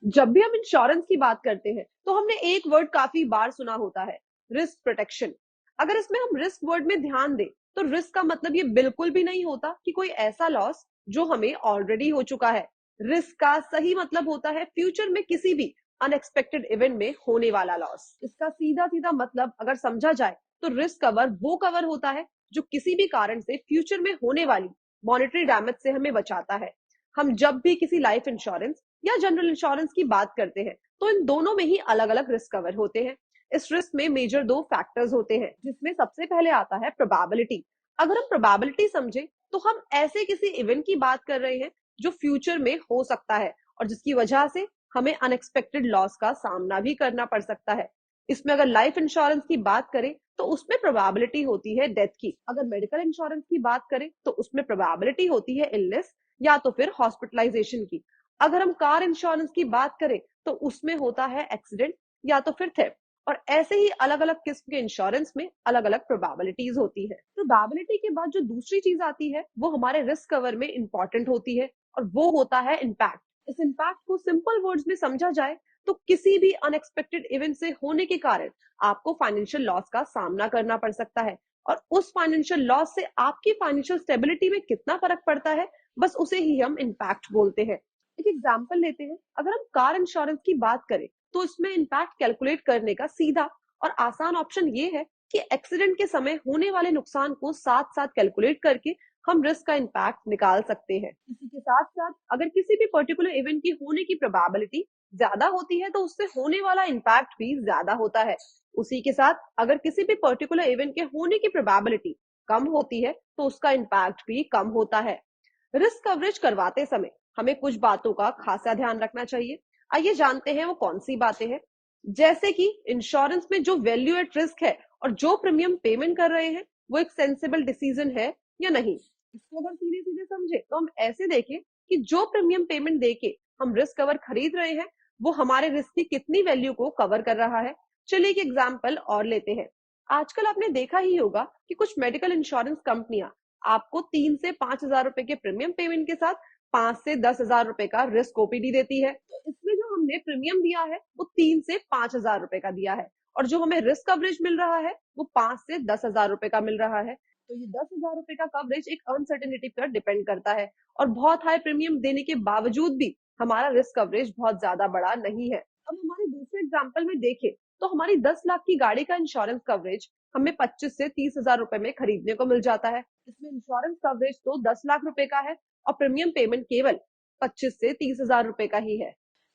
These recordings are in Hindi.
जब भी हम इंश्योरेंस की बात करते हैं तो हमने एक वर्ड काफी बार सुना होता है, रिस्क प्रोटेक्शन। अगर इसमें हम रिस्क वर्ड में ध्यान दें तो रिस्क का मतलब ये बिल्कुल भी नहीं होता कि कोई ऐसा लॉस जो हमें ऑलरेडी हो चुका है। रिस्क का सही मतलब होता है फ्यूचर में किसी भी अनएक्सपेक्टेड इवेंट में होने वाला लॉस। इसका सीधा सीधा मतलब अगर समझा जाए तो रिस्क कवर वो कवर होता है जो किसी भी कारण से फ्यूचर में होने वाली मॉनेटरी डैमेज से हमें बचाता है। हम जब भी किसी लाइफ इंश्योरेंस या जनरल इंश्योरेंस की बात करते हैं तो इन दोनों में ही अलग अलग रिस्क कवर होते हैं। इस रिस्क में मेजर दो फैक्टर्स होते हैं, जिसमें सबसे पहले आता है प्रोबेबिलिटी। अगर हम प्रोबेबिलिटी समझे तो हम ऐसे किसी इवेंट की बात कर रहे हैं जो फ्यूचर में हो सकता है और जिसकी वजह से हमें अनएक्सपेक्टेड लॉस का सामना भी करना पड़ सकता है। इसमें अगर लाइफ इंश्योरेंस की बात करें तो उसमें प्रोबेबिलिटी होती है डेथ की। अगर मेडिकल इंश्योरेंस की बात करें तो उसमें प्रोबेबिलिटी होती है इलनेस या तो फिर हॉस्पिटलाइजेशन की। अगर हम कार इंश्योरेंस की बात करें तो उसमें होता है एक्सीडेंट या तो फिर थेफ्ट। और ऐसे ही अलग अलग किस्म के इंश्योरेंस में अलग अलग प्रोबेबिलिटीज होती है। प्रोबेबिलिटी के बाद जो दूसरी चीज आती है वो हमारे रिस्क कवर में इंपॉर्टेंट होती है और वो होता है इम्पैक्ट। इस इम्पैक्ट को सिंपल वर्ड्स में समझा जाए तो किसी भी अनएक्सपेक्टेड इवेंट से होने के कारण आपको फाइनेंशियल लॉस का सामना करना पड़ सकता है। और उस फाइनेंशियल लॉस से आपकी फाइनेंशियल स्टेबिलिटी में कितना फर्क पड़ता है, बस उसे ही हम इम्पैक्ट बोलते हैं। एक एग्जाम्पल लेते हैं। अगर हम कार इंश्योरेंस की बात करें तो इसमें इम्पैक्ट कैलकुलेट करने का सीधा और आसान ऑप्शन ये है कि एक्सीडेंट के समय होने वाले नुकसान को साथ साथ कैलकुलेट करके हम रिस्क का इम्पैक्ट निकाल सकते हैं। इसी के साथ साथ अगर किसी भी पर्टिकुलर इवेंट की होने की प्रोबेबिलिटी ज्यादा होती है तो उससे होने वाला इम्पैक्ट भी ज्यादा होता है। उसी के साथ अगर किसी भी पर्टिकुलर इवेंट के होने की प्रोबेबिलिटी कम होती है तो उसका इम्पैक्ट भी कम होता है। रिस्क कवरेज करवाते समय हमें कुछ बातों का खासा ध्यान रखना चाहिए। आइए जानते हैं वो कौन सी बातें हैं। जैसे कि इंश्योरेंस में जो वैल्यू एट रिस्क है और जो प्रीमियम पेमेंट कर रहे हैं वो एक सेंसिबल डिसीजन है या नहीं। इसको अगर सीधे सीधे समझे तो हम ऐसे देखें कि जो प्रीमियम पेमेंट देके हम रिस्क कवर खरीद रहे हैं वो हमारे रिस्क की कितनी वैल्यू को कवर कर रहा है। चलिए एक एग्जाम्पल और लेते हैं। आजकल आपने देखा ही होगा कि कुछ मेडिकल इंश्योरेंस कंपनियां आपको 3 से 5 हजार रुपए के प्रीमियम पेमेंट के साथ 5 से 10 हजार रुपए का रिस्क ओपीडी देती है। तो इसमें जो हमने प्रीमियम दिया है वो 3 से 5 हजार रुपए का दिया है और जो हमें रिस्क कवरेज मिल रहा है वो 5 से 10 हजार रुपए का मिल रहा है। तो ये 10 हजार रुपए का कवरेज एक अनसर्टेनिटी पर डिपेंड करता है और बहुत हाई प्रीमियम देने के बावजूद भी हमारा रिस्क कवरेज बहुत ज्यादा बड़ा नहीं है। अब हमारे दूसरे एग्जाम्पल में देखें तो हमारी 10 लाख की गाड़ी का इंश्योरेंस कवरेज हमें 25 से 30 हजार रुपए में खरीदने को मिल जाता है। इसमें इंश्योरेंस कवरेज तो 10 लाख रुपए का है और प्रीमियम पेमेंट केवल 25 से 30 हजार रुपए का ही है।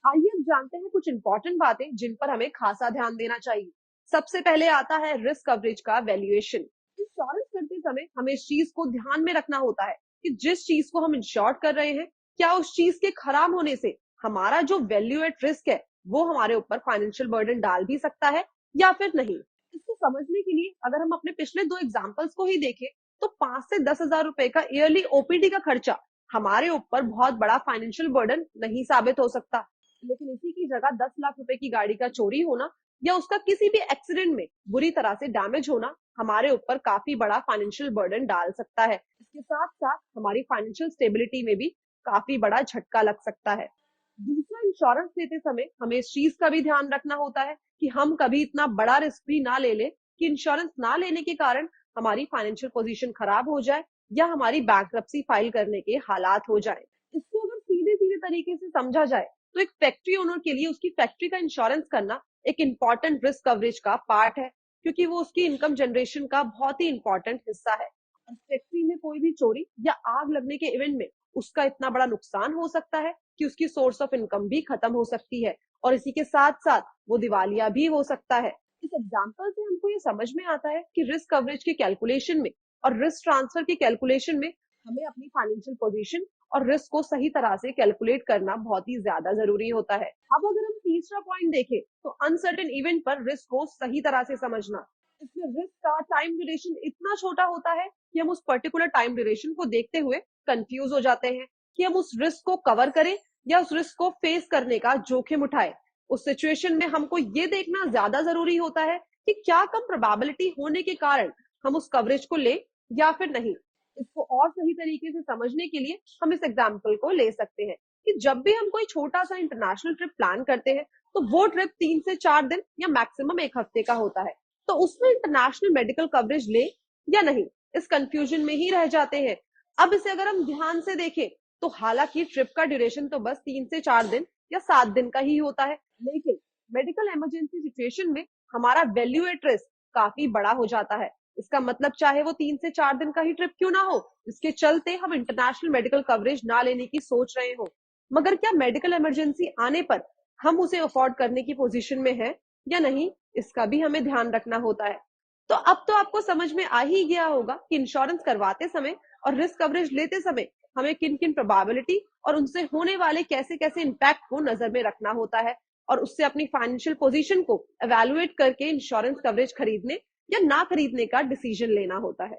आइए अब जानते हैं कुछ इंपॉर्टेंट बातें जिन पर हमें खासा ध्यान देना चाहिए। सबसे पहले आता है रिस्क कवरेज का वैल्यूएशन। इंश्योरेंस करते समय हमें इस चीज को ध्यान में रखना होता है कि जिस चीज को हम इंश्योर कर रहे हैं क्या उस चीज के खराब होने से हमारा जो वैल्यू एट रिस्क है वो हमारे ऊपर फाइनेंशियल बर्डन डाल भी सकता है या फिर नहीं। इसको समझने के लिए अगर हम अपने पिछले दो एग्जांपल्स को ही देखें तो 5 से 10 हजार रुपए का ईयरली ओपीडी का खर्चा हमारे ऊपर बहुत बड़ा फाइनेंशियल बर्डन नहीं साबित हो सकता। लेकिन इसी की जगह 10 लाख रुपए की गाड़ी का चोरी होना या उसका किसी भी एक्सीडेंट में बुरी तरह से डैमेज होना हमारे ऊपर काफी बड़ा फाइनेंशियल बर्डन डाल सकता है। इसके साथ साथ हमारी फाइनेंशियल स्टेबिलिटी में भी काफी बड़ा झटका लग सकता है। दूसरा, इंश्योरेंस लेते समय हमें इस चीज का भी ध्यान रखना होता है कि हम कभी इतना बड़ा रिस्क भी ना ले लें कि इंश्योरेंस ना लेने के कारण हमारी फाइनेंशियल पोजीशन खराब हो जाए या हमारी बैंकरप्सी फाइल करने के हालात हो जाए। इसको अगर सीधे सीधे तरीके से समझा जाए तो एक फैक्ट्री ओनर के लिए उसकी फैक्ट्री का इंश्योरेंस करना एक इंपॉर्टेंट रिस्क कवरेज का पार्ट है, क्योंकि वो उसकी इनकम जनरेशन का बहुत ही इंपॉर्टेंट हिस्सा है। और फैक्ट्री में कोई भी चोरी या आग लगने के इवेंट में उसका इतना बड़ा नुकसान हो सकता है कि उसकी सोर्स ऑफ इनकम भी खत्म हो सकती है और इसी के साथ साथ वो दिवालिया भी हो सकता है। इस एग्जाम्पल से हमको ये समझ में आता है कि रिस्क कवरेज के कैलकुलेशन में और रिस्क ट्रांसफर के कैलकुलेशन में हमें अपनी फाइनेंशियल पोजीशन और रिस्क को सही तरह से कैलकुलेट करना बहुत ही ज्यादा जरूरी होता है। अब अगर हम तीसरा पॉइंट देखें तो अनसर्टेन इवेंट पर रिस्क को सही तरह से समझना। इसमें रिस्क का टाइम ड्यूरेशन इतना छोटा होता है कि हम उस पर्टिकुलर टाइम ड्यूरेशन को देखते हुए कंफ्यूज हो जाते हैं कि हम उस रिस्क को कवर करें या उस रिस्क को फेस करने का जोखिम उठाए। उस सिचुएशन में हमको ये देखना ज्यादा जरूरी होता है कि क्या कम प्रोबेबिलिटी होने के कारण हम उस कवरेज को ले या फिर नहीं। इसको और सही तरीके से समझने के लिए हम इस एग्जाम्पल को ले सकते हैं। कि जब भी हम कोई छोटा सा इंटरनेशनल ट्रिप प्लान करते हैं तो वो ट्रिप 3 से 4 दिन या मैक्सिमम एक हफ्ते का होता है। तो उसमें इंटरनेशनल मेडिकल कवरेज ले या नहीं, इस कंफ्यूजन में ही रह जाते हैं। अब इसे अगर हम ध्यान से देखें तो हालांकि ट्रिप का ड्यूरेशन तो बस 3 से 4 दिन या 7 दिन का ही होता है, लेकिन मेडिकल इमरजेंसी सिचुएशन में हमारा वैल्यू एट रिस्क काफी बड़ा हो जाता है। इसका मतलब चाहे वो 3 से 4 दिन का ही ट्रिप क्यों ना हो, इसके चलते हम इंटरनेशनल मेडिकल कवरेज ना लेने की सोच रहे हो, मगर क्या मेडिकल इमरजेंसी आने पर हम उसे अफोर्ड करने की पोजीशन में है या नहीं, इसका भी हमें ध्यान रखना होता है। तो अब तो आपको समझ में आ ही गया होगा कि इंश्योरेंस करवाते समय और रिस्क कवरेज लेते समय हमें किन किन प्रोबेबिलिटी और उनसे होने वाले कैसे कैसे इम्पैक्ट को नजर में रखना होता है, और उससे अपनी फाइनेंशियल पोजीशन को एवेलुएट करके इंश्योरेंस कवरेज खरीदने या ना खरीदने का डिसीजन लेना होता है।